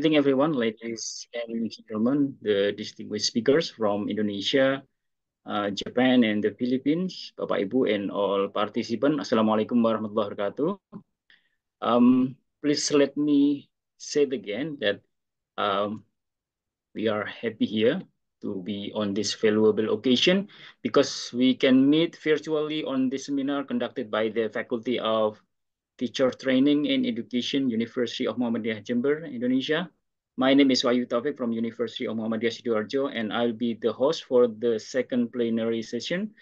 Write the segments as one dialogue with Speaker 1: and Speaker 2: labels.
Speaker 1: evening, everyone, ladies and gentlemen, the distinguished speakers from Indonesia, Japan, and the Philippines, Bapak Ibu, and all participants. Assalamualaikum warahmatullahi wabarakatuh. Please let me say it again that um, we are happy here to be on this valuable occasion because we can meet virtually on this seminar conducted by the Faculty of Teacher Training and Education, University of Muhammadiyah Jember, Indonesia. My name is Wahyu Taufik from University of Muhammadiyah Sidoarjo, and I'll be the host for the second plenary session.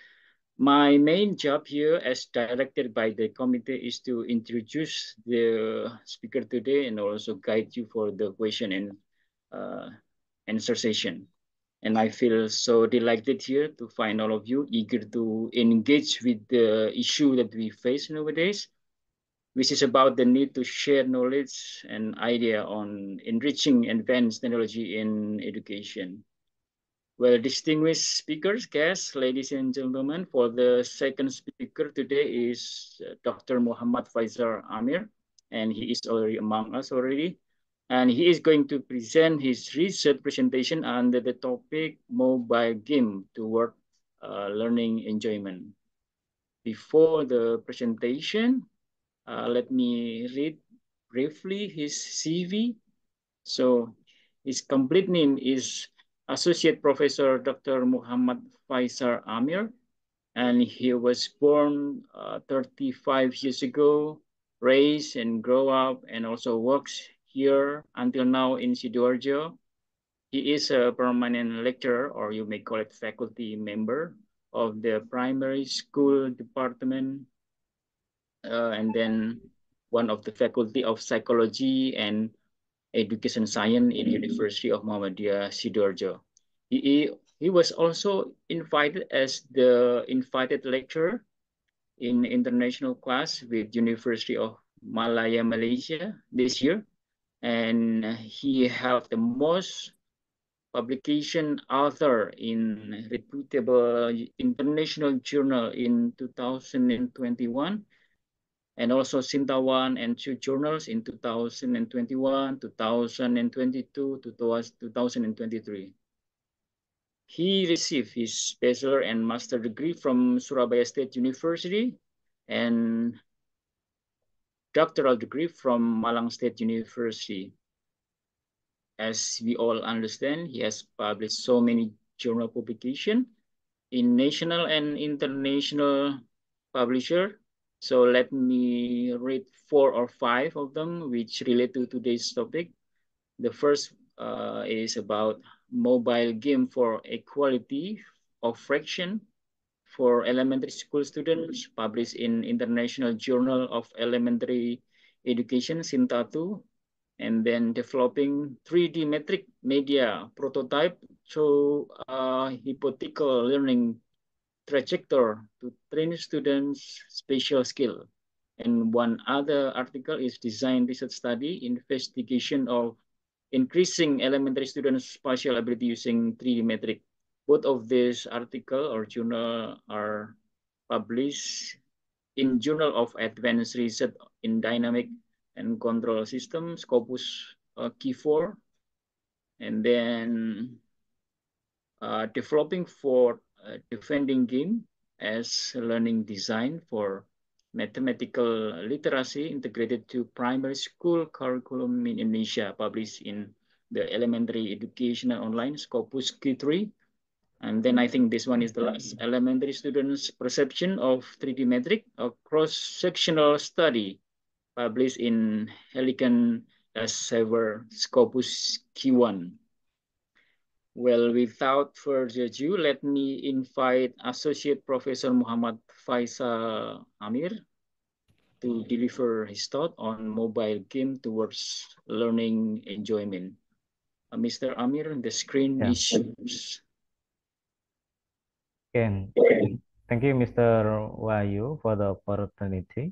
Speaker 1: My main job here as directed by the committee is to introduce the speaker today and also guide you for the question and answer session. And I feel so delighted here to find all of you eager to engage with the issue that we face nowadays, which is about the need to share knowledge and idea on enriching advanced technology in education. Well, distinguished speakers, guests, ladies and gentlemen, for the second speaker today is Dr. Muhammad Faisal Amir, and he is already among us already. And he is going to present his research presentation under the topic mobile game toward learning enjoyment. Before the presentation, let me read briefly his CV. So his complete name is Associate Professor Dr. Muhammad Faisal Amir, and he was born 35 years ago, raised and grew up, and also works here until now in Sidoarjo. He is a permanent lecturer, or you may call it faculty member, of the primary school department, and then one of the faculty of psychology and education science in University of Muhammadiyah Sidoarjo. He was also invited as the invited lecturer in international class with University of Malaya, Malaysia this year. And he held the most publication author in reputable international journal in 2021, and also Sintawan and two journals in 2021, 2022, 2023. He received his bachelor and master degree from Surabaya State University and doctoral degree from Malang State University. As we all understand, he has published so many journal publications in national and international publisher. So let me read 4 or 5 of them which relate to today's topic. The first is about mobile game for equality of fraction for elementary school students, published in International Journal of Elementary Education, SINTA2, and then developing 3D metric media prototype through hypothetical learning trajectory to train students' spatial skill. And one other article is design research study, investigation of increasing elementary students' spatial ability using 3D metric. Both of these article or journal are published in Journal of Advanced Research in Dynamic and Control System, Scopus Q4. And then developing for defending game as learning design for mathematical literacy integrated to primary school curriculum in Indonesia, published in the Elementary Educational Online, Scopus Q3. And then I think this one is the last, elementary students' perception of 3D metric, a cross-sectional study published in Helicon Elsevier Scopus Q1. Well, without further ado, let me invite Associate Professor Muhammad Faisal Amir to deliver his thought on mobile game towards learning enjoyment. Mr. Amir, the screen is yours.
Speaker 2: Thank you, Mr. Wahyu, for the opportunity.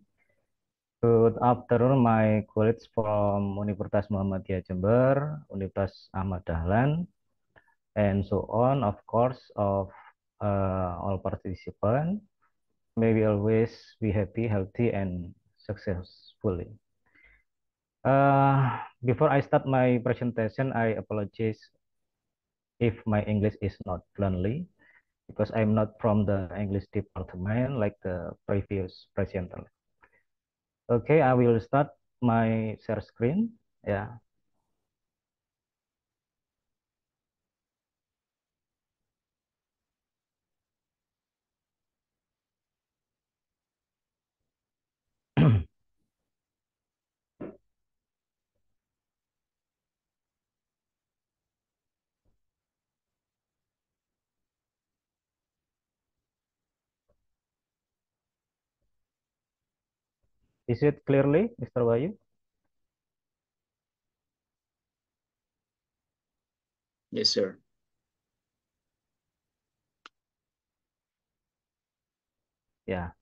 Speaker 2: Good afternoon, my colleagues from Universitas Muhammadiyah Jember, Universitas Ahmad Dahlan, and so on, of course, of all participants. May we always be happy, healthy, and successfully. Before I start my presentation, I apologize if my English is not fluently because I'm not from the English department like the previous presenter. Okay, I will start my share screen. Yeah. Is it clearly, Mr. Bayu?
Speaker 1: Yes, sir.
Speaker 2: Yeah.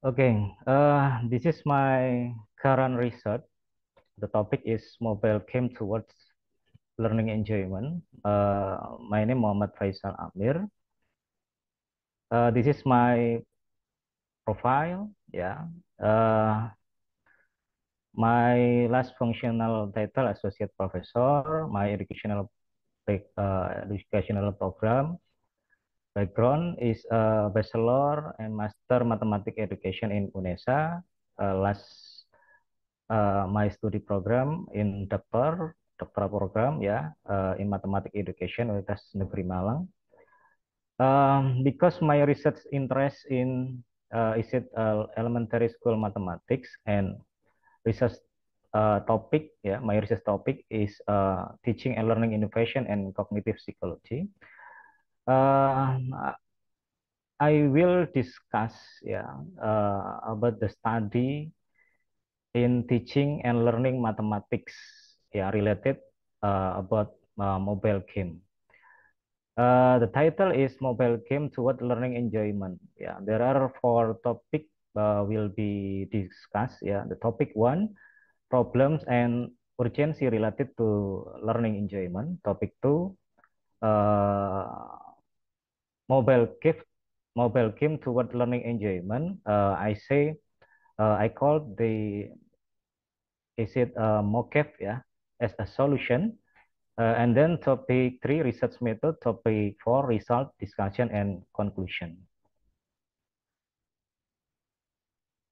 Speaker 2: Okay. This is my current research. The topic is mobile game towards learning enjoyment. My name Muhammad Faisal Amir. This is my profile. Yeah. Uh, my last functional title associate professor. My educational program background is a bachelor and master mathematics education in UNESA. Last my study program in doctoral program ya in mathematics education Universitas Negeri Malang. Because my research interest in is it elementary school mathematics and research topic ya my research topic is teaching and learning innovation and cognitive psychology. Uh, I will discuss about the study in teaching and learning mathematics related about mobile game. The title is mobile game toward learning enjoyment. Yeah, there are four topic will be discussed. Yeah, the topic one, problems and urgency related to learning enjoyment. Topic two, uh, mobile game toward learning enjoyment. I call the is it mocap as a solution. And then topic three, research method. Topic four, result, discussion, and conclusion.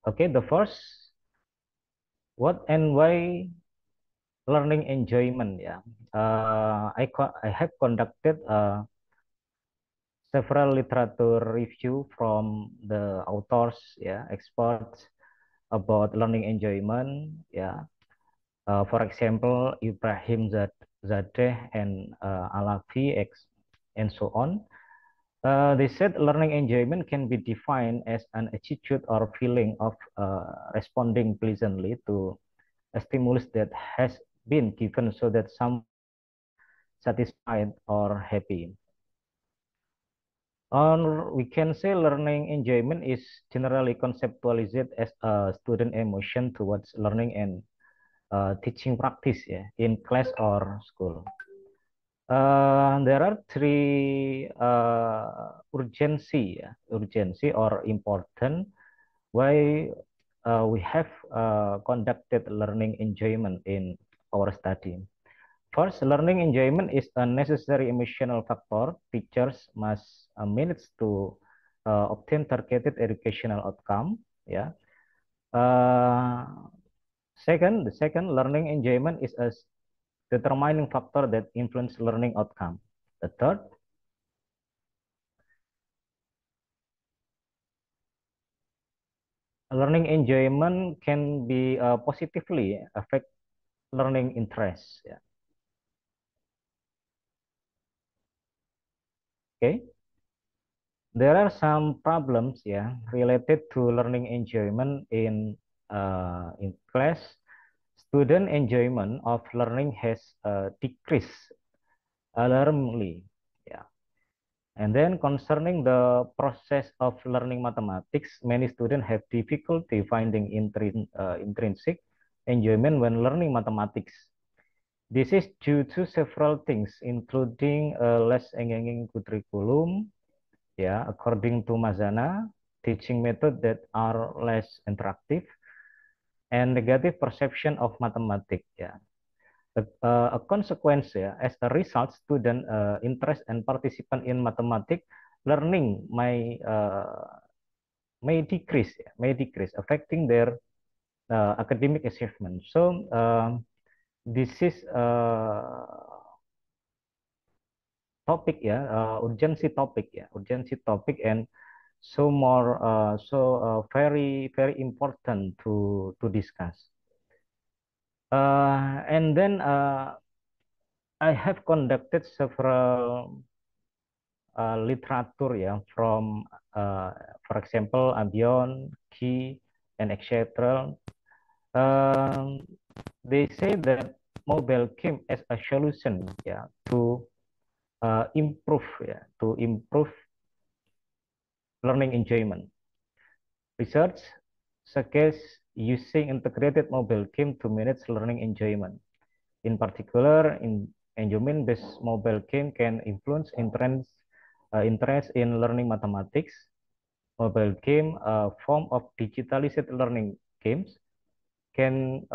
Speaker 2: Okay, the first, what and why learning enjoyment. Yeah, I have conducted several literature review from the authors, experts about learning enjoyment. Yeah, for example, Ibrahim Zadeh and Alafi X and so on. They said learning enjoyment can be defined as an attitude or feeling of responding pleasantly to a stimulus that has been given so that some satisfied or happy. Or we can say learning enjoyment is generally conceptualized as a student emotion towards learning and teaching practice in class or school. There are three urgency or important why we have conducted learning enjoyment in our study. First, learning enjoyment is a necessary emotional factor. Teachers must manage to obtain targeted educational outcome. Yeah. Uh, the second, learning enjoyment is a determining factor that influence learning outcome. The third, learning enjoyment can be positively affect learning interest. Yeah. Okay. There are some problems related to learning enjoyment in class. Student enjoyment of learning has decreased alarmingly. Yeah. And then concerning the process of learning mathematics, many students have difficulty finding intrinsic enjoyment when learning mathematics. This is due to several things, including a less engaging curriculum, yeah, according to Mazana, teaching methods that are less interactive, and negative perception of mathematics, yeah. A consequence, yeah, as a result, student interest and participant in mathematics learning may decrease, affecting their academic achievement. So this is topik ya, urgency topic, and very important to discuss. And then I have conducted several literature ya from for example Abion, Key, and etc. They say that mobile game as a solution ya to improve learning enjoyment. Research suggests using integrated mobile game to manage learning enjoyment. In particular, enjoyment-based mobile game can influence interest in learning mathematics. Mobile game, a form of digitalized learning games, can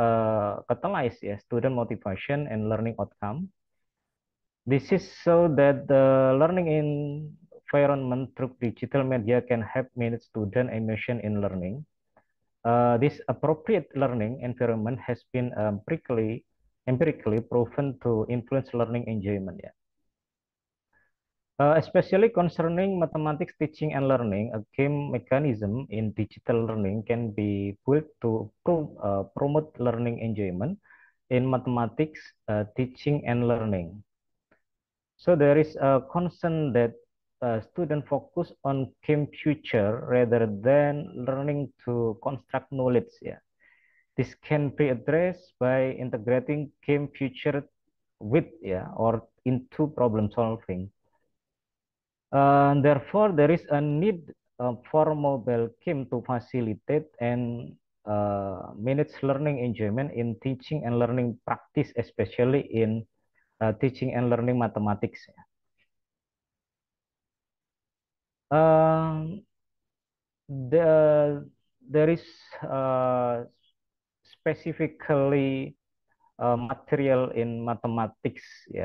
Speaker 2: catalyze student motivation and learning outcome. This is so that the learning environment through digital media can help manage student immersion in learning. This appropriate learning environment has been empirically proven to influence learning enjoyment. Yeah. Especially concerning mathematics teaching and learning, a game mechanism in digital learning can be built to promote learning enjoyment in mathematics teaching and learning. So there is a concern that students focus on game future rather than learning to construct knowledge. Yeah. This can be addressed by integrating game future with or into problem solving. Therefore, there is a need for mobile game to facilitate and manage learning enjoyment in teaching and learning practice, especially in teaching and learning mathematics. The there is specifically material in mathematics, is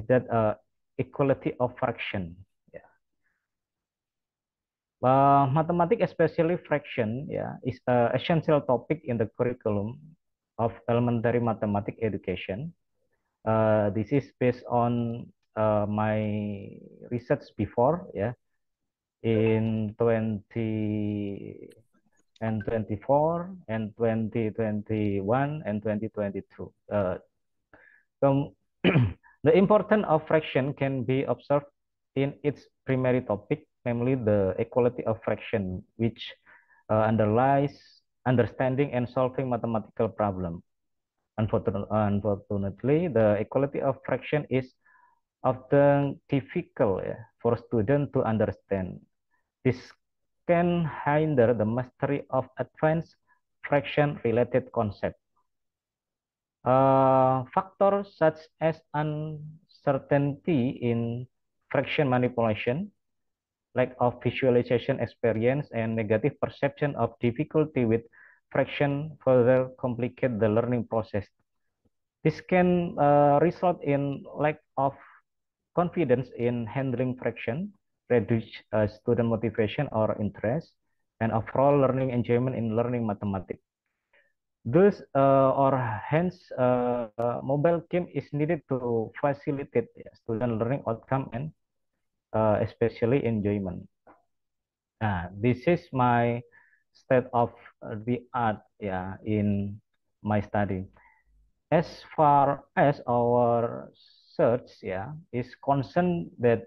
Speaker 2: that equality of fraction. Mathematics, especially fraction, is an essential topic in the curriculum of elementary mathematics education. This is based on my research before, in 2024 and 2021 and 2022. So the importance of fraction can be observed in its primary topic, namely the equality of fraction, which underlies understanding and solving mathematical problem. Unfortunately, the equality of fraction is often difficult for students to understand. This can hinder the mastery of advanced fraction-related concepts. Factors such as uncertainty in fraction manipulation, lack of visualization experience, and negative perception of difficulty with fraction further complicate the learning process. This can result in lack of confidence in handling fraction, reduce student motivation or interest, and overall learning enjoyment in learning mathematics. Thus, or hence, mobile game is needed to facilitate student learning outcome and especially enjoyment. This is my state of the art in my study. As far as our search is concerned, that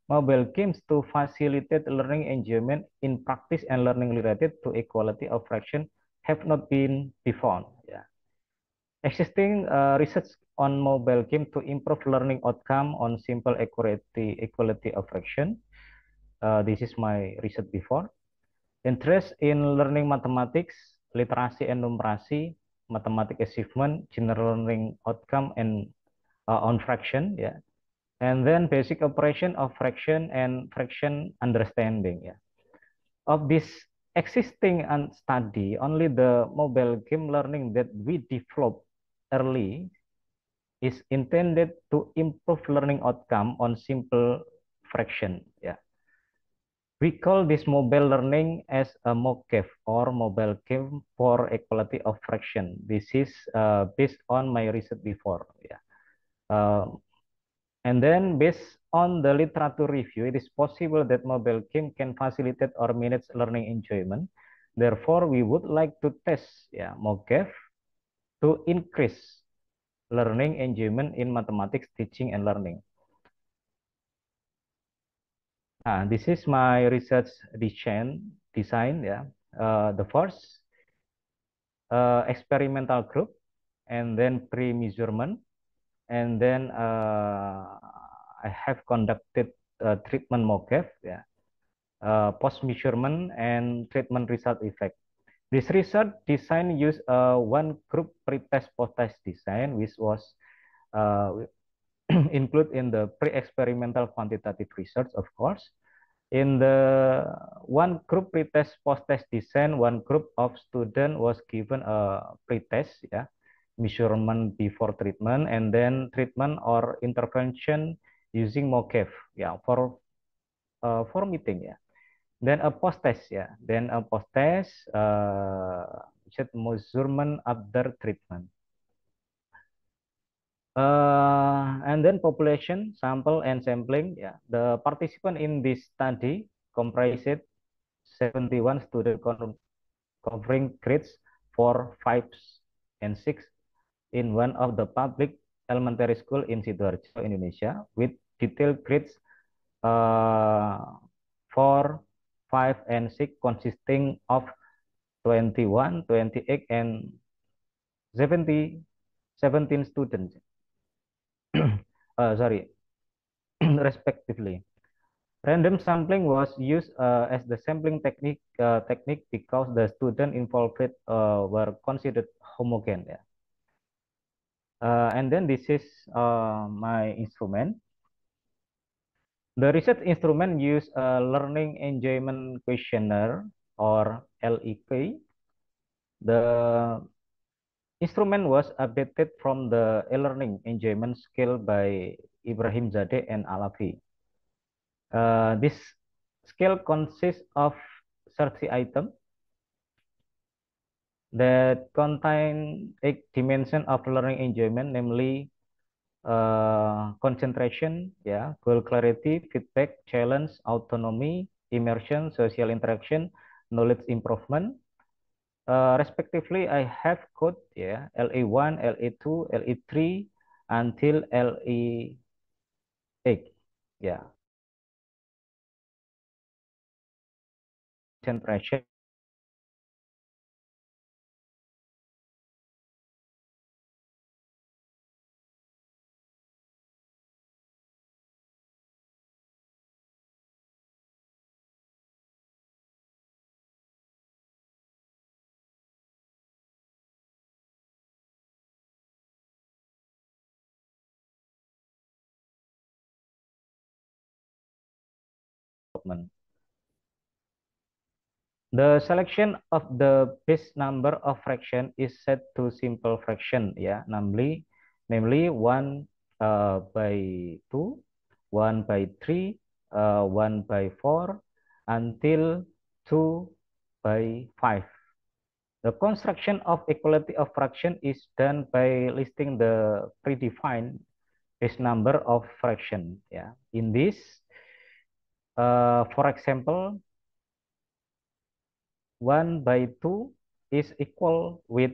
Speaker 2: mobile games to facilitate learning enjoyment in practice and learning related to equality of fraction have not been found. Existing research on mobile game to improve learning outcome on simple equality of fraction. This is my research before. Interest in learning mathematics, literacy and numeracy, mathematics achievement, general learning outcome, and on fraction, yeah. And then basic operation of fraction and fraction understanding, yeah. Of this existing and study, only the mobile game learning that we developed early is intended to improve learning outcome on simple fraction, yeah. We call this mobile learning as a MOGAF or mobile game for equality of fraction. This is based on my research before. Yeah. And then based on the literature review, it is possible that mobile game can facilitate or manage learning enjoyment. Therefore, we would like to test MOGAF to increase learning enjoyment in mathematics teaching and learning. This is my research design. Yeah. The first experimental group, and then pre-measurement, and then I have conducted treatment MOGAF, yeah, post-measurement and treatment result effect. This research design used one group pre-test post-test design, which was included in the pre-experimental quantitative research, of course. In the one group pretest post-test design, one group of student was given a pretest, yeah, measurement before treatment, and then treatment or intervention using MOGAF, yeah, for meeting, yeah. Then a post-test, yeah. Then a post-test, measurement after treatment. And then population, sample, and sampling. Yeah, the participant in this study comprised 71 students covering grades 4, 5, and 6 in one of the public elementary school in Sidoarjo, Indonesia, with detailed grades 4, 5, and 6 consisting of 21, 28, and 17 students. Sorry, respectively. Random sampling was used as the sampling technique because the student involved were considered homogeneous. Yeah. And then this is my instrument. The research instrument used a learning enjoyment questionnaire or LEQ. The instrument was updated from the e-learning enjoyment scale by Ibrahim Zadeh and Alavi. This scale consists of 30 items that contain 8 dimensions of learning enjoyment, namely concentration, yeah, goal clarity, feedback, challenge, autonomy, immersion, social interaction, knowledge improvement. Respectively, I have code, yeah, LE1, LE2, LE3 until LE8, yeah. Concentration. The selection of the base number of fraction is set to simple fraction, yeah, namely 1 by 2, 1 by 3, 1 by 4, until 2 by 5. The construction of equality of fraction is done by listing the predefined base number of fraction, yeah. In this, for example, 1 by 2 is equal with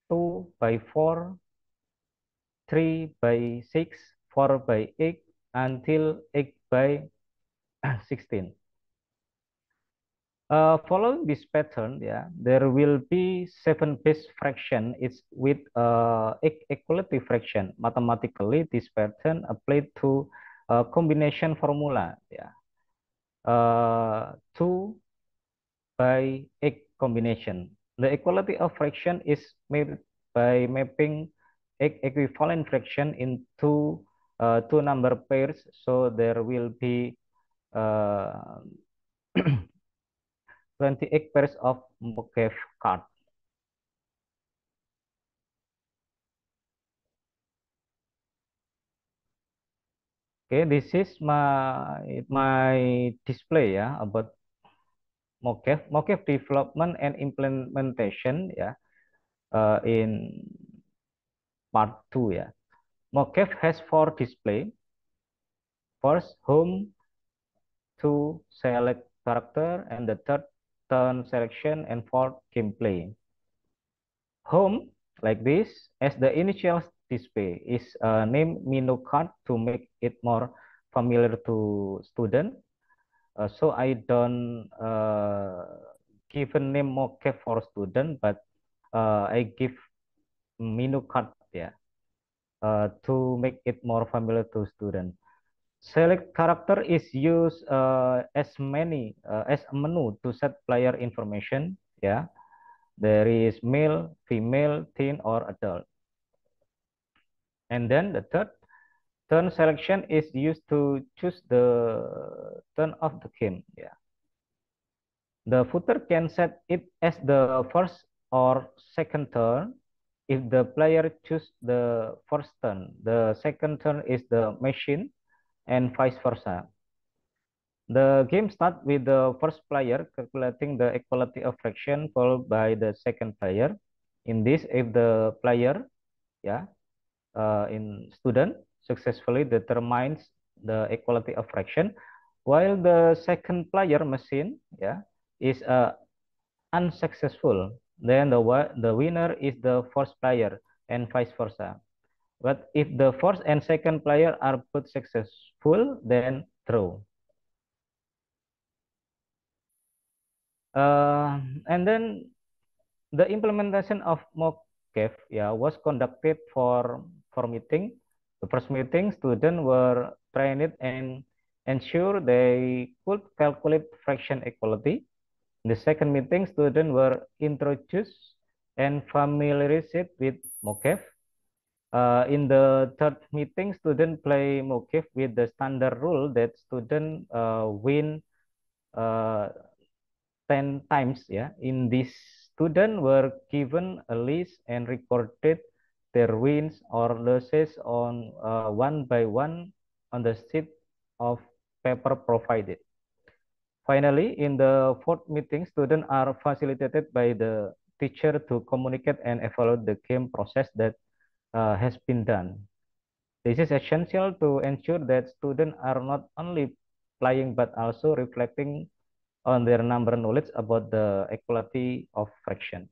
Speaker 2: 2 by 4, 3 by 6, 4 by 8, until 8 by 16. Following this pattern, yeah, there will be 7 base fraction is with equality fraction. Mathematically, this pattern applied to combination formula, yeah. 2 by 8 combination. The equality of fraction is made by mapping equivalent fraction into two number pairs. So there will be 28 pairs of Mokev card. Okay, this is my display ya about Mokev development and implementation ya in part 2 ya. Mokev has 4 display. First, home to select character, and the third turn selection, and fourth gameplay. Home like this as the initial display is named menu card to make it more familiar to student. So I don't give a name Mokev for student, but I give menu card yeah to make it more familiar to student. Select character is used as a menu to set player information. Yeah, there is male, female, teen, or adult. And then the third turn selection is used to choose the turn of the game. Yeah, the footer can set it as the first or second turn. If the player choose the first turn, the second turn is the machine, and vice versa. The game starts with the first player calculating the equality of fraction followed by the second player. In this, if the player, yeah, in student successfully determines the equality of fraction, while the second player machine, yeah, is unsuccessful, then the winner is the first player and vice versa. But if the first and second player are both successful, then draw. And then the implementation of MOCAF was conducted for meeting. The first meeting, students were trained and ensure they could calculate fraction equality. In the second meeting, students were introduced and familiarized with MOCAF. In the third meeting, students play MOCAF with the standard rule that students win 10 times. Yeah, in this, students were given a list and recorded their wins or losses on one by one on the sheet of paper provided. Finally, in the fourth meeting, students are facilitated by the teacher to communicate and evaluate the game process that has been done. This is essential to ensure that students are not only playing but also reflecting on their number knowledge about the equality of fraction.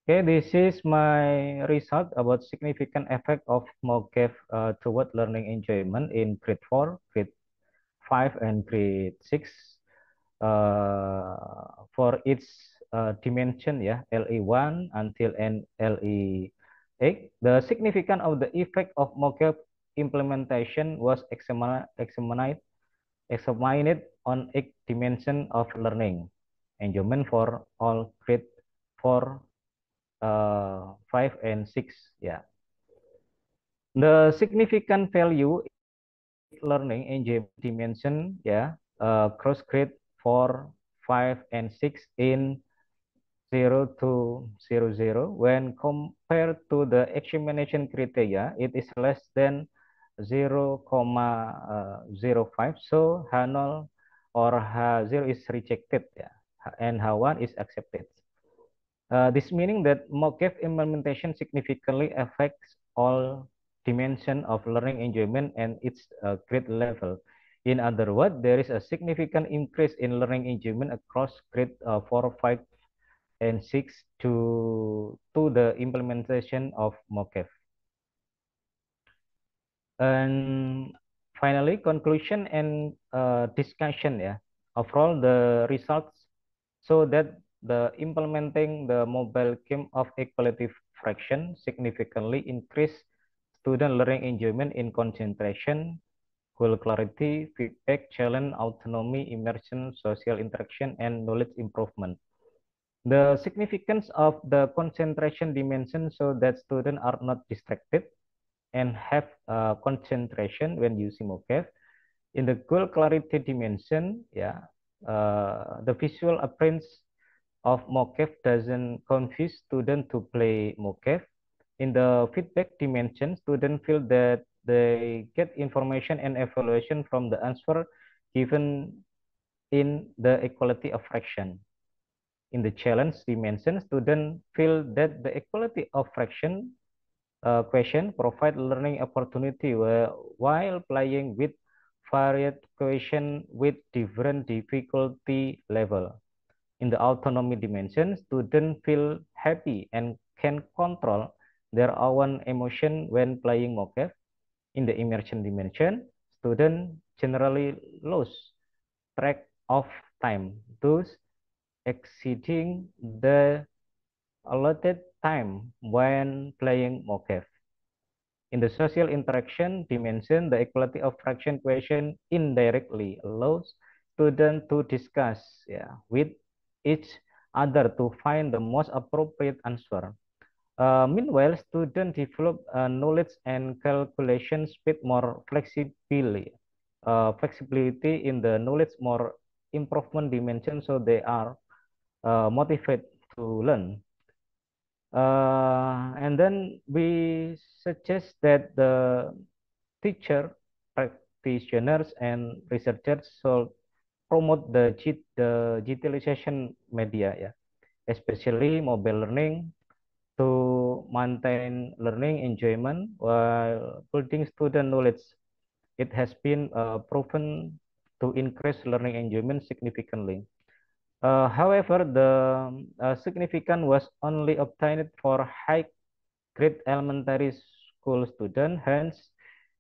Speaker 2: Okay, this is my result about significant effect of MOCAF toward learning enjoyment in grade 4, grade 5, and grade 6. For each dimension, yeah, LE1 until LE8, the significance of the effect of MOCAF implementation was examined on 8 dimension of learning enjoyment for all grade 4, 5, and 6. Yeah, the significant value learning enjoyment dimension, yeah, cross grade 4, 5, and 6 in 0 to 00. When compared to the examination criteria, it is less than 0,05. So H0 or H0 is rejected, yeah, and H1 is accepted. This meaning that MOCAF implementation significantly affects all dimension of learning enjoyment and its grade level. In other words, there is a significant increase in learning enjoyment across grade 4, 5, and 6 to the implementation of MOCAF. And finally, conclusion and discussion. Yeah, overall the results show that the implementing the mobile game of equality fraction significantly increase student learning enjoyment in concentration, goal clarity, feedback, challenge, autonomy, immersion, social interaction, and knowledge improvement. The significance of the concentration dimension so that students are not distracted and have concentration when using mocap. In the goal clarity dimension, the visual appearance of mocap doesn't confuse students to play mocap. In the feedback dimension, students feel that they get information and evaluation from the answer given in the equality of fraction. In the challenge dimension, students feel that the equality of fraction question provide learning opportunity while playing with varied question with different difficulty level. In the autonomy dimension, students feel happy and can control their own emotion when playing mocap. In the immersion dimension, students generally lose track of time, thus exceeding the allotted time when playing mocap. In the social interaction dimension, the equality of fraction question indirectly allows students to discuss with each other to find the most appropriate answer. Meanwhile, students develop knowledge and calculation speed more flexibility in the knowledge more improvement dimension, so they are motivated to learn. And then we suggest that the teacher, practitioners, and researchers should promote the utilization media, especially mobile learning, to maintain learning enjoyment while building student knowledge. It has been proven to increase learning enjoyment significantly. However, the significance was only obtained for high grade elementary school students. Hence,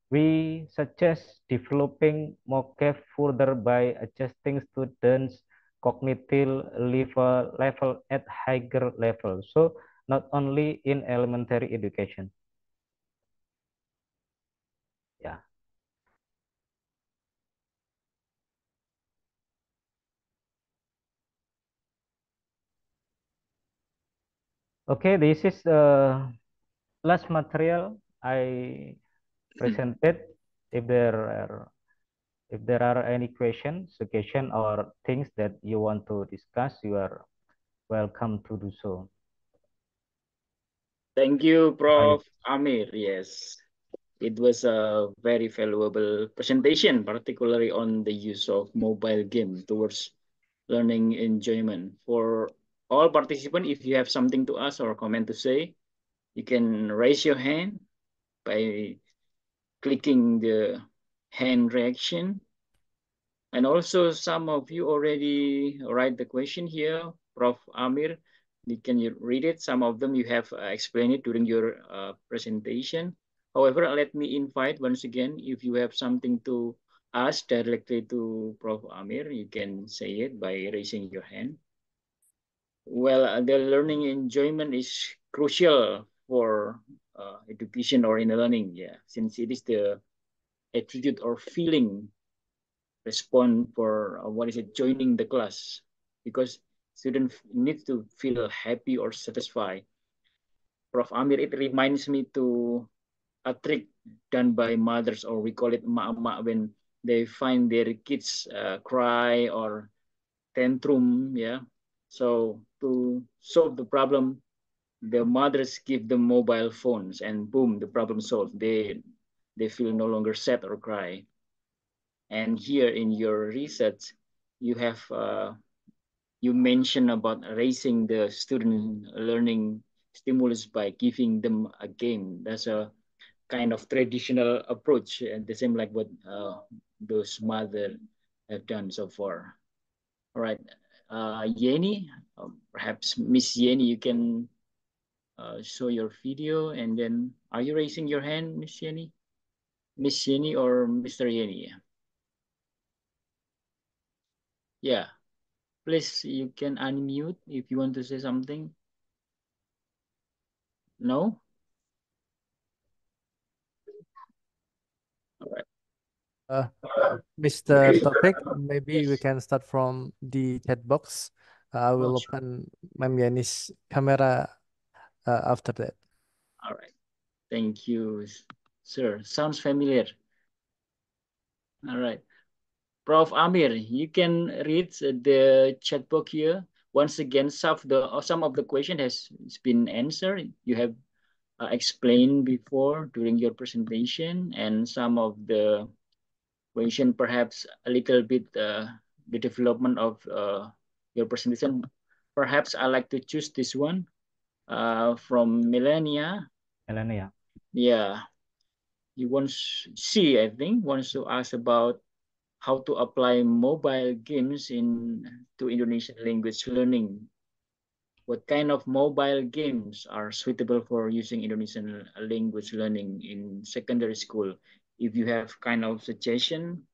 Speaker 2: we suggest developing mocap further by adjusting students' cognitive level at higher level. So not only in elementary education. Yeah. Okay, this is the last material I presented. If there are any questions, suggestion, or things that you want to discuss, you are welcome to do so.
Speaker 1: Thank you,
Speaker 2: Wahyu.
Speaker 1: Prof. Amir. Yes, it was a very valuable presentation, particularly on the use of mobile game towards learning enjoyment. For all participants, if you have something to ask or comment to say, you can raise your hand by clicking the hand reaction. And also some of you already write the question here, Prof. Amir. Can you read it? Some of them you have explained it during your presentation. However, let me invite once again, if you have something to ask directly to Prof. Amir, you can say it by raising your hand. Well, the learning enjoyment is crucial for education or in learning, since it is the attitude or feeling respond for what is it, joining the class, because student needs to feel happy or satisfied. Prof. Amir, it reminds me to a trick done by mothers, or we call it ma when they find their kids cry or tantrum, so to solve the problem, the mothers give them mobile phones, and boom, the problem solved. They feel no longer sad or cry. And here in your research, you have you mentioned about raising the student learning stimulus by giving them a game. That's a kind of traditional approach, and the same like what those mother have done so far. All right, Yeni, perhaps Miss Yeni, you can show your video, and then are you raising your hand, Miss Yeni? Miss Yeni or Mr. Yeni? Yeah, please, you can unmute if you want to say something. No? All right.
Speaker 3: Mr. Taufik, maybe we can start from the chat box. I will
Speaker 1: Oh,
Speaker 3: open Ma'am Yeni's camera after that.
Speaker 1: all right. Thank you, sir. Sounds familiar. All right. Prof. Amir, you can read the chat box here. Once again, some of the question has been answered. You have explained before during your presentation, and some of the question perhaps a little bit the development of your presentation. Perhaps I like to choose this one from Melania.
Speaker 2: Melania.
Speaker 1: Yeah, I think, wants to ask about how to apply mobile games to Indonesian language learning. What kind of mobile games are suitable for using Indonesian language learning in secondary school? If you have kind of suggestion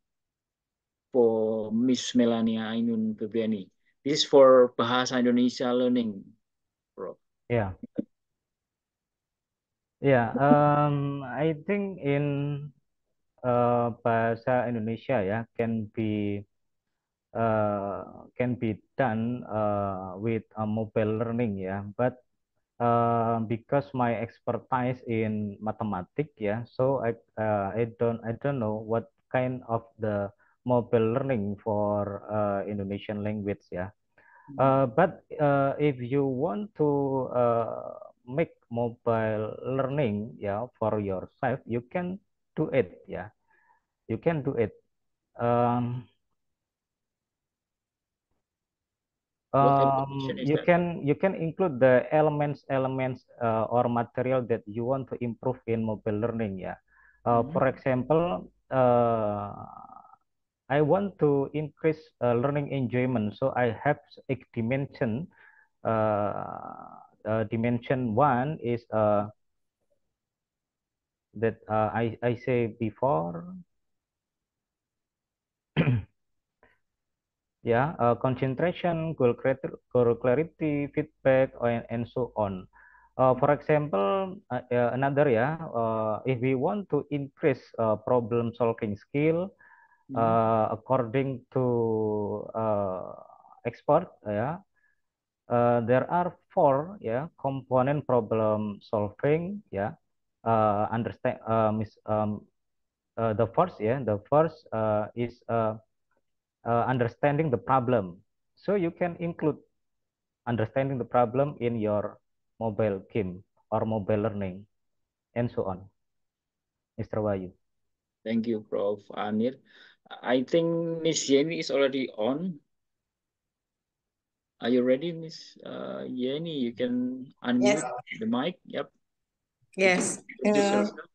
Speaker 1: for Miss Melania Ainun Febriani. This is for Bahasa Indonesia learning, bro.
Speaker 2: Yeah. Yeah, I think in bahasa Indonesia ya can be done with mobile learning ya, but because my expertise in mathematics ya, so I don't know what kind of the mobile learning for Indonesian language ya. But if you want to make mobile learning for yourself, you can do it ya. You can do it. Um,
Speaker 1: What application is that?
Speaker 2: you can include the elements or material that you want to improve in mobile learning ya. For example, I want to increase learning enjoyment, so I have a dimension. Dimension one is that I say before. Yeah, concentration, goal clarity, feedback, and so on. For example, another if we want to increase problem solving skill, according to expert, there are four component problem solving. Understand the first is understanding the problem. So you can include understanding the problem in your mobile game or mobile learning and so on. Mr. Wahyu.
Speaker 1: Thank you, Prof. Amir. I think Miss Yeni is already on. Are you ready, Miss Yeni? You can
Speaker 4: Yes.
Speaker 1: unmute the mic. Yep.
Speaker 4: Yes.
Speaker 1: Introduce yourself.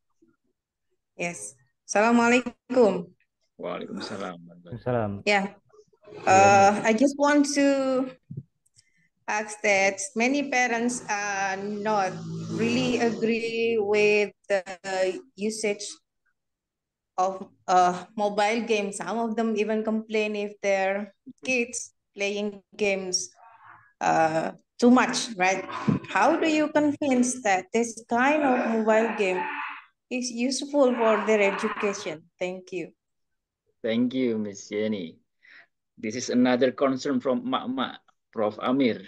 Speaker 4: Yes. Assalamualaikum.
Speaker 1: Waalaikumsalam.
Speaker 2: Salam.
Speaker 4: Yeah. I just want to ask that many parents are not really agree with the usage of mobile games. Some of them even complain if their kids playing games too much, right? How do you convince that this kind of mobile game is useful for their education? Thank you.
Speaker 1: Thank you, Miss Yeni. This is another concern from Mak, Prof. Amir.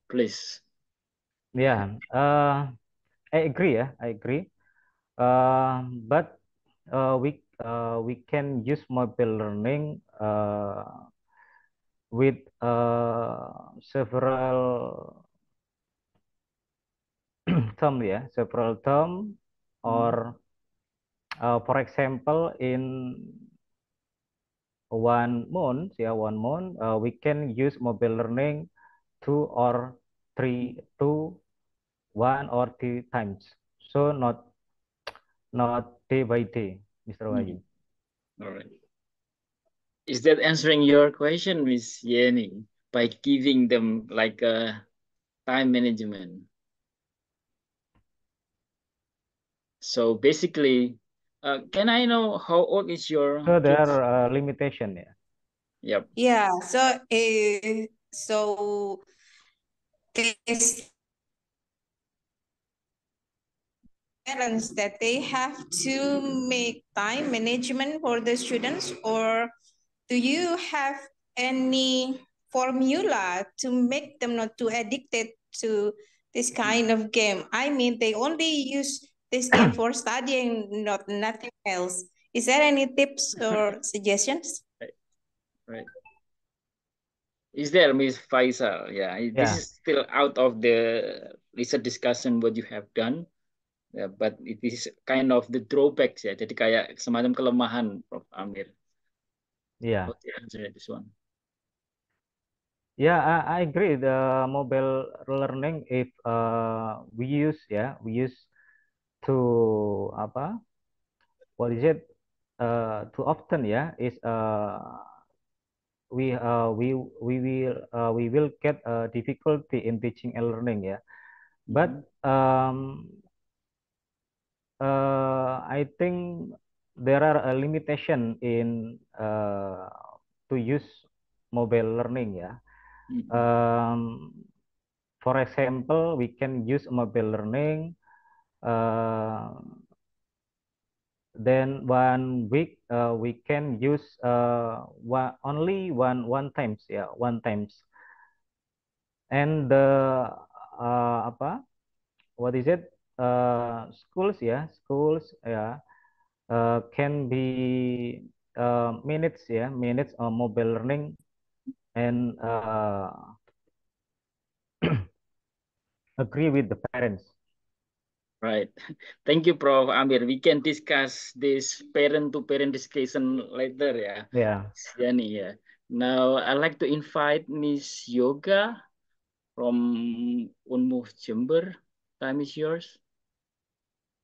Speaker 1: Please.
Speaker 2: Yeah, I agree. I agree. But we can use mobile learning with several several term, or for example in 1 month we can use mobile learning 1 or 2 times, so not day by day, Mr. Wahyu.
Speaker 1: All right. Is that answering your question, Miss Yeni, by giving them like a time management? So basically, can I know how old is your
Speaker 2: So there
Speaker 1: kids?
Speaker 2: are limitation.
Speaker 1: Yep.
Speaker 4: Yeah. So this parents that they have to make time management for the students, or do you have any formula to make them not too addicted to this kind of game. I mean, they only use this game for studying, nothing else. Is there any tips or suggestions?
Speaker 1: Right. Is there, Ms. Faisal? Yeah, this
Speaker 2: Yeah.
Speaker 1: is still out of the research discussion what you have done. But it is kind of the drawbacks ya. Jadi kayak semacam kelemahan, Prof. Amir.
Speaker 2: Yeah.
Speaker 1: How to answer this one?
Speaker 2: Yeah, I agree. The mobile learning, if we use to apa? What is it? Too often, is we will get difficulty in teaching and learning, But I think there are a limitation in to use mobile learning, for example, we can use mobile learning. Then 1 week we can use only one times, one times. And the apa? What is it? Schools, can be minutes, minutes of mobile learning, and agree with the parents.
Speaker 1: Right. Thank you, Prof. Amir. We can discuss this parent-to-parent discussion later,
Speaker 2: Yeah.
Speaker 1: Yani, yeah. Now, I'd like to invite Miss Yoga from Unmuh Jember. Time is yours.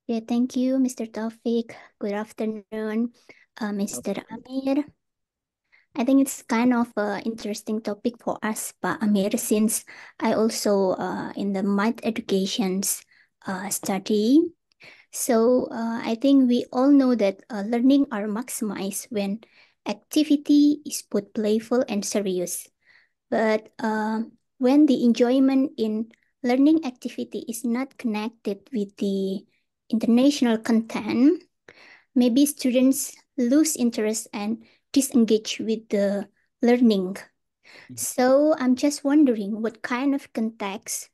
Speaker 5: Yeah, thank you, Mr. Taufik. Good afternoon, Mr. Amir. I think it's kind of an interesting topic for us, Pak Amir, since I also in the math educations study. So I think we all know that learning are maximized when activity is both playful and serious. But when the enjoyment in learning activity is not connected with the international content, maybe students lose interest and disengage with the learning. So I'm just wondering what kind of context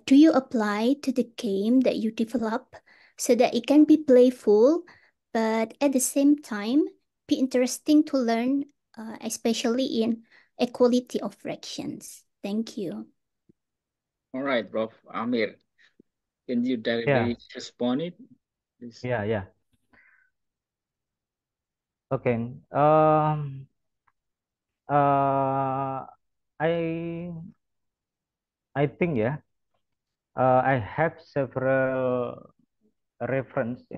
Speaker 5: do you apply to the game that you develop so that it can be playful, but at the same time be interesting to learn, especially in equality of fractions. Thank you.
Speaker 1: All right, Prof. Amir. Can you directly respond it? Please?
Speaker 2: Yeah. Okay. I think I have several reference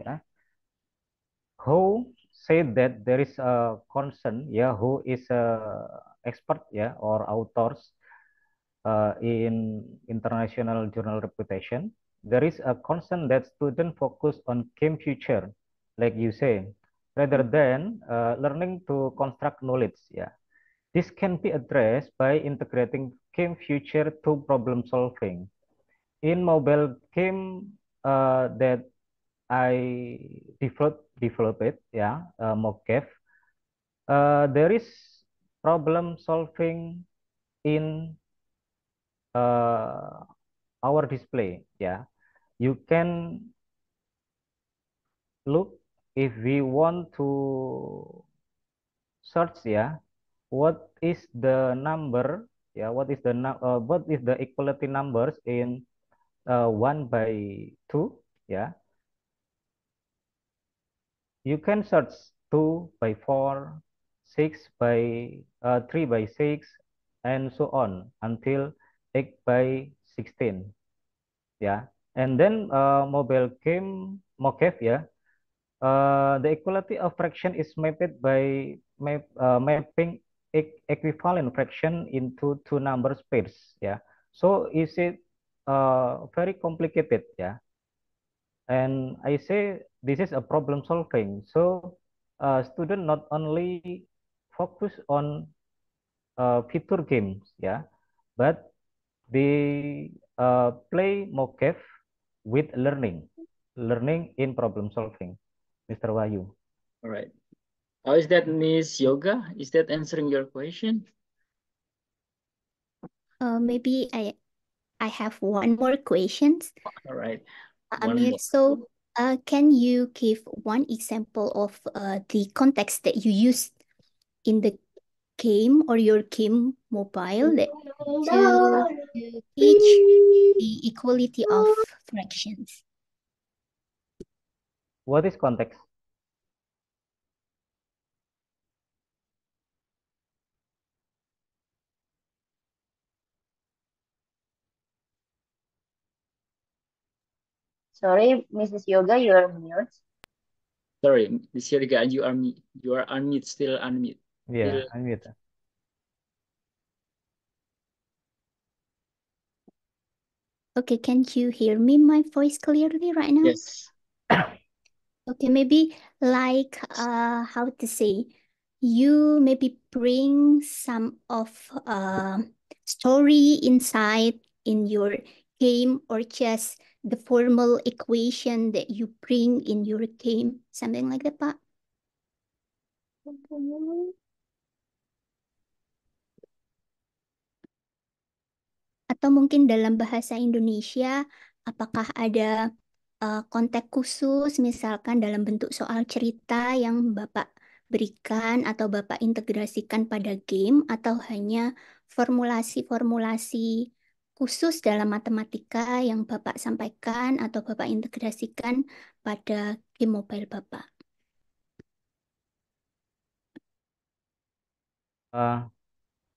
Speaker 2: who say that there is a concern who is a expert or authors in international journal reputation. There is a concern that students focus on game future, like you say, rather than learning to construct knowledge. This can be addressed by integrating game future to problem solving. In mobile game that I developed, MockCave, there is problem solving in our display. You can look if we want to search what is the number, what is the equality numbers in 1 by 2, you can search 2 by 4, 6 by 3 by 6, and so on until 8 by 16. And then mobile game MockCave, the equality of fraction is mapped by mapping equivalent fraction into two number pairs. So is it very complicated? And I say this is a problem solving. So student not only focus on feature games, but they play MockCave with learning in problem solving. Mr. Wahyu.
Speaker 1: All right. How is that, Miss Yoga? Is that answering your question?
Speaker 5: Maybe I have one more questions.
Speaker 1: All right. One
Speaker 5: Amir,
Speaker 1: more.
Speaker 5: so can you give one example of the context that you used in the game or your game mobile that to teach the equality of fractions?
Speaker 2: What is context?
Speaker 6: Sorry, Mrs. Yoga, you're mute.
Speaker 1: Sorry, Miss Yoga, you are unmute, still unmute.
Speaker 2: Yeah,
Speaker 1: Still.
Speaker 2: unmute.
Speaker 5: Okay, can you hear me my voice clearly right now?
Speaker 1: Yes.
Speaker 5: Okay, maybe like how to say, you maybe bring some of story inside in your game or just the formal equation that you bring in your game, something like that, Pak. Atau mungkin dalam bahasa Indonesia, apakah ada konteks khusus, misalkan dalam bentuk soal cerita yang Bapak berikan atau Bapak integrasikan pada game, atau hanya formulasi-formulasi khusus dalam matematika yang Bapak sampaikan atau Bapak integrasikan pada game mobile Bapak?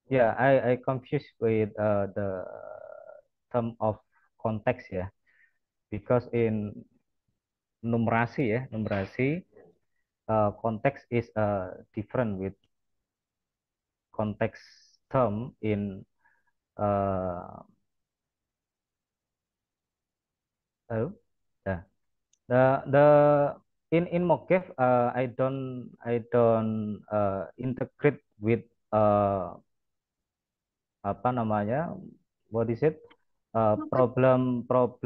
Speaker 2: Yeah, I confused with the term of context ya, because in numerasi context is different with context term in oh yeah, the in Mocave I don't integrate with apa namanya, what is it, problem for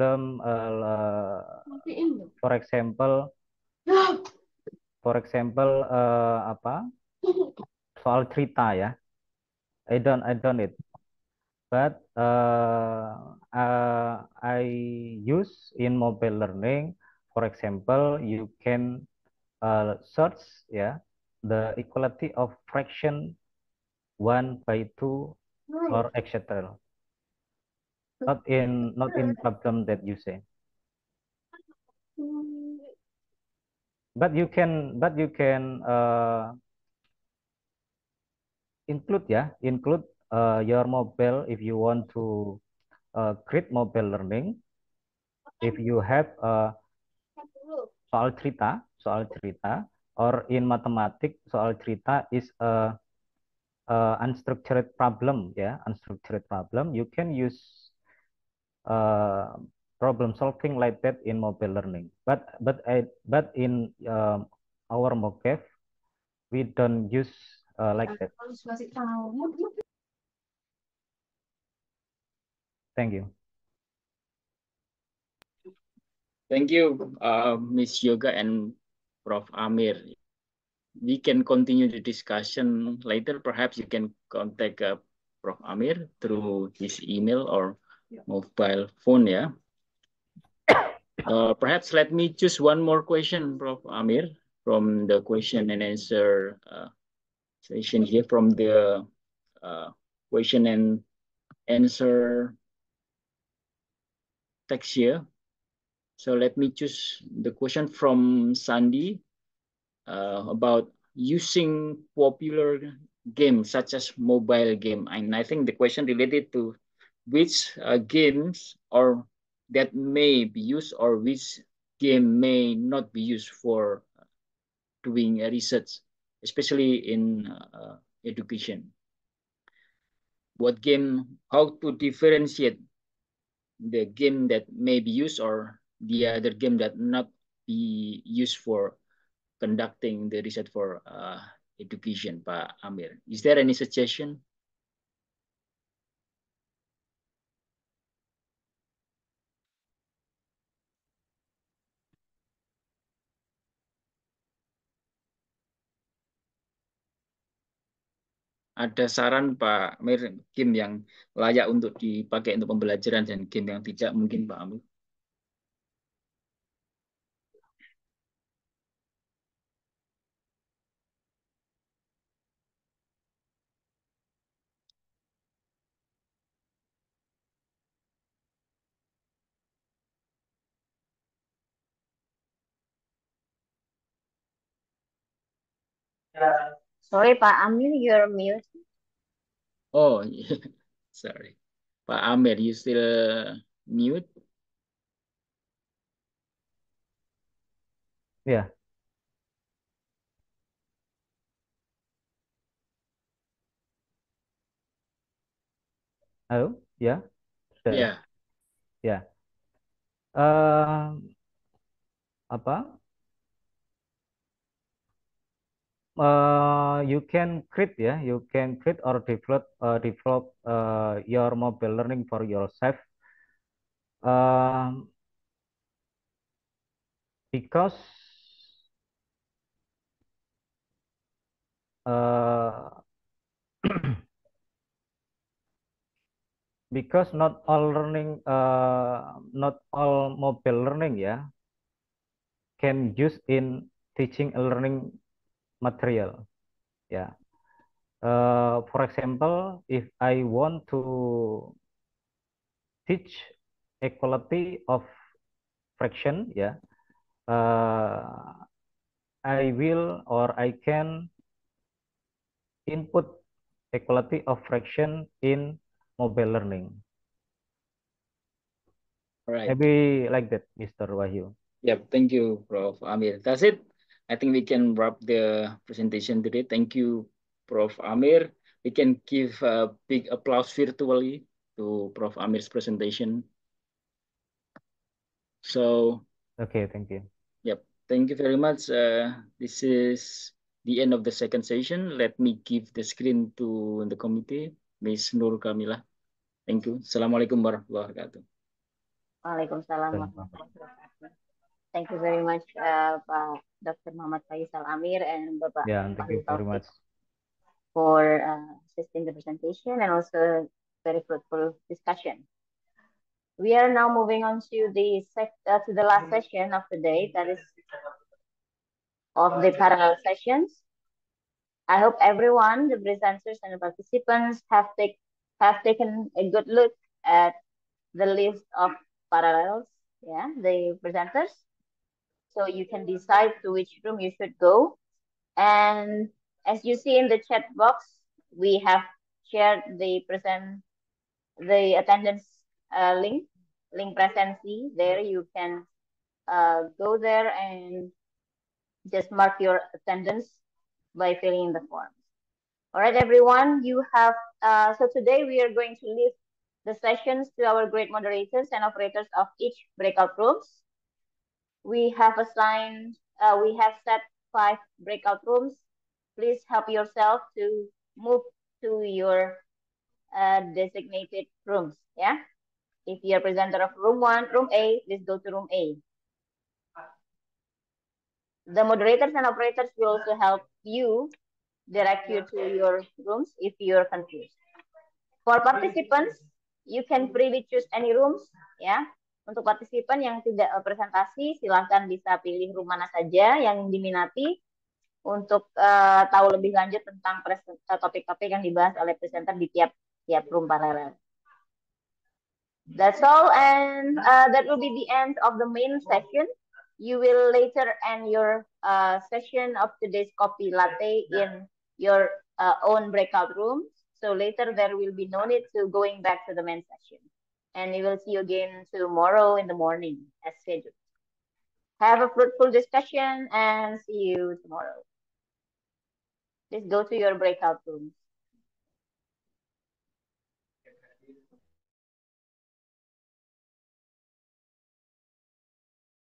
Speaker 2: example apa soal cerita ya, I don't it, but I use in mobile learning, for example you can search ya the equality of fraction 1/2 or etc. Not in problem that you say, but you can include your mobile if you want to create mobile learning. If you have soal cerita or in mathematics soal cerita is a unstructured problem ya, unstructured problem, you can use problem solving like that in mobile learning, but in our Mocave we don't use like that. Thank you.
Speaker 1: Thank you, Miss Yoga and Prof. Amir. We can continue the discussion later. Perhaps you can contact Prof. Amir through his email or mobile phone. Yeah. Perhaps let me choose one more question, Prof. Amir, from the question and answer session here, from the question and answer text here. So let me choose the question from Sandy about using popular games such as mobile game. And I think the question related to which games or that may be used or which game may not be used for doing research, especially in education. What game, how to differentiate the game that may be used or the other game that not be used for conducting the research for education, Pak Amir. Is there any suggestion? ada saran Pak Amir game yang layak untuk dipakai untuk pembelajaran dan game yang tidak mungkin Pak Amir?
Speaker 6: Sorry, Pak Amir, you're mute.
Speaker 1: Oh, sorry. Pak Amir, you still mute?
Speaker 2: Ya, halo, ya, sudah ya.
Speaker 1: Ya.
Speaker 2: Ya, Eh, apa? You can create ya, you can create or develop your mobile learning for yourself. Um, because uh, because not all mobile learning ya can use in teaching a learning material ya. For example, if I want to teach equality of fraction ya, I will or I can input equality of fraction in mobile learning.
Speaker 1: Right.
Speaker 2: Maybe like that, Mr. Wahyu.
Speaker 1: Yep, thank you, Prof. Amir. That's it. I think we can wrap the presentation today. Thank you, Prof. Amir. We can give a big applause virtually to Prof. Amir's presentation. So,
Speaker 2: Okay, thank you.
Speaker 1: yep, thank you very much. This is the end of the second session. Let me give the screen to the committee, Ms. Nur Kamila. Thank you. Assalamualaikum warahmatullahi wabarakatuh.
Speaker 6: Waalaikumsalam warahmatullahi wabarakatuh. Thank you very much, Pak Dr. Muhammad Faisal Amir and Bapak
Speaker 2: Yeah, thank you very much
Speaker 6: for assisting the presentation and also very fruitful discussion. We are now moving on to the last session of the day, that is of the parallel sessions. I hope everyone, the presenters and the participants, have taken a good look at the list of parallels, yeah, the presenters. So you can decide to which room you should go. And as you see in the chat box, we have shared the attendance link presency. There you can go there and just mark your attendance by filling in the forms. All right, everyone, you have, so today we are going to leave the sessions to our great moderators and operators of each breakout rooms. We have set 5 breakout rooms. Please help yourself to move to your designated rooms, yeah? If you're presenter of room 1, room A, please go to room A. The moderators and operators will also help you, direct you to your rooms if you're confused. For participants, you can freely choose any rooms, ya. Untuk partisipan yang tidak presentasi, silahkan bisa pilih room mana saja yang diminati untuk tahu lebih lanjut tentang topik-topik yang dibahas oleh presenter di tiap room paralel. That's all, and that will be the end of the main session. You will later end your session of today's coffee latte in your own breakout room. So later there will be no need to going back to the main session. And we will see you again tomorrow in the morning as scheduled. Have a fruitful discussion and see you tomorrow. Please go to your breakout rooms.